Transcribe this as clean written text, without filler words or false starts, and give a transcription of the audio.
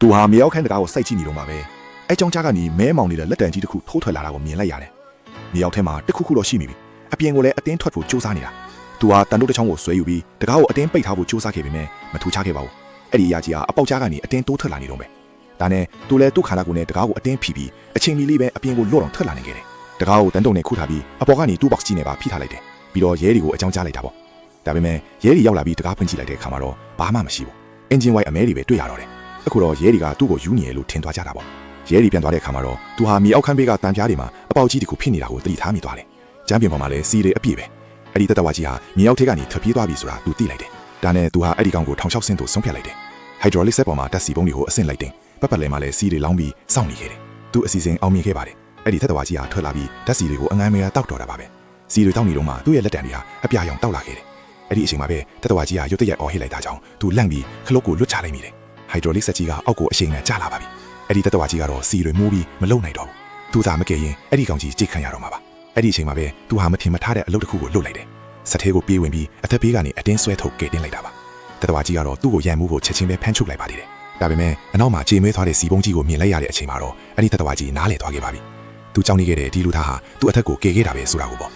သူဟာမြေရောက်ခန်းတကားကိုစိုက်ကြည့်နေတော့မှာပဲအဲကြောင့်ကြားကနေမဲမောင်နေတဲ့လက်တံကြီးတစ်ခုထိုးထွက်လာတာကိုမြင်လိုက်ရတယ်မြေရောက်ထဲမှာတစ်ခုခုတော့ရှိမိပြီအပြင်ကိုလည်းအတင်းထွက်ဖို့စူးစမ်းနေတာသူဟာတန်တို့တစ်ချောင်းကိုဆွဲယူပြီးတကားကိုအတင်းပိတ်ထားဖို့စူးစမ်းခဲ့ပေမဲ့မထူချခဲ့ပါဘူးအဲ့ဒီအရာကြီးဟာအပေါက်ကြားကနေအတင်းတိုးထွက်လာနေတော့မယ်ဒါနဲ့သူလည်းသူ့ခန္ဓာကိုယ်နဲ့တကားကိုအတင်းဖိပြီးအချိန်မီလေးပဲအပြင်ကိုလွတ်အောင်ထွက်လာနေခဲ့တယ်တကားကိုတန်တုံနဲ့ခုထားပြီးအပေါ်ကနေတူးဘောက်ကြီးနဲ့ပါဖိထားလိုက်တယ်ပြီးတော့ရဲတွေကိုအကြောင်းကြားလိုက်တာပေါ့ဒါပေမဲ့ရဲတွေရောက်လာပြီးတကားဖွင့်ကြည့်လိုက်တဲ့အခါမှာတော့ဘာမှမရှိဘူးအင်ဂျင်ဝိုင်အမဲတွေပဲတွေ့ရတော့တယ်အခုတော့ရဲတွေကသူ့ကိုယူနေရလို့ထင်သွားကြတာပေါ့ရဲတွေပြန်သွားတဲ့အခါမှာတော့သူဟာမြေအောက်ခန်းဘေးကတန်ပြားတွေမှာအပေါက်ကြီးတစ်ခုဖြစ်နေတာကိုသတိထားမိသွားတယ်ကျမ်းပြင်ပေါ်မှာလည်းစီးတွေအပြည့်ပဲအဲ့ဒီတတဝါကြီးဟာမြေအောက်ထဲကနေထွက်ပြေးသွားပြီဆိုတာသူသိလိုက်တယ်ဒါနဲ့သူဟာအဲ့ဒီကောင်ကိုထောင်ချောက်ဆင်းသို့ဆုံးဖြတ်လိုက်တယ်ဟိုက်ဒရိုလစ်ဆက်ပေါ်မှာတက်စီပုံးတွေကိုအဆင့်လိုက်တင်ပတ်ပတ်လဲမှာလည်းစီးတွေလောင်းပြီးစောင့်နေခဲ့တယ်သူအစီအစဉ်အောင်မြင်ခဲ့ပါတယ်အဲ့ဒီတတဝါကြီးဟာထွက်လာပြီးတက်စီတွေကိုအငန်းမဲတောက်တော်တာပါပဲစီးတွေတောက်နေတော့မှသူ့ရဲ့လက်တံတွေဟာအပြာရောင်တောက်လာခဲ့တယ်အဲ့ဒီအချိန်မှာပဲတတဝါကြီးဟာရွတ်တရက်အော်ဟစ်လိုက်တာကြောင့်သူလန့်ပြီးခလုတ်ကိုလွတ်ချလိုက်မိတယ်ဟိုက်ဒရိုလစ်ဆက်ကြီးကအောက်ကိုအရှိန်နဲ့ကျလာပါပြီအဲ့ဒီတတဝါကြီးကတော့စီးတွေမိုးပြီးမလုံနိုင်တော့ဘူးသူသာမကယ်ရင်အဲ့ဒီကောင်ကြီးကြိတ်ခံရတော့မှာပါအဲ့ဒီအချိန်မှာပဲသူဟာမထင်မထားတဲ့အလုပ်တစ်ခုကိုလုပ်လိုက်တယ်ဆက်သေးကိုပြေးဝင်ပြီးအသက်ဘေးကနေအတင်းဆွဲထုတ်ကယ်တင်လိုက်တာပါတတဝါကြီးကတော့သူ့ကိုရန်မှုကိုချက်ချင်းပဲဖမ်းချုပ်လိုက်ပါသေးတယ်ဒါပေမဲ့အနောက်မှာကြေမွေးသွားတဲ့စီပုံးကြီးကိုမြင်လိုက်ရတဲ့အချိန်မှာတော့အဲ့ဒီတတဝါကြီးနားလည်သွားခဲ့ပါပြီသူကြောက်နေခဲ့တဲ့ဒီလူသားဟာသူ့အထက်ကိုကယ်ခဲ့တာပဲဆိုတာကိုပေါ့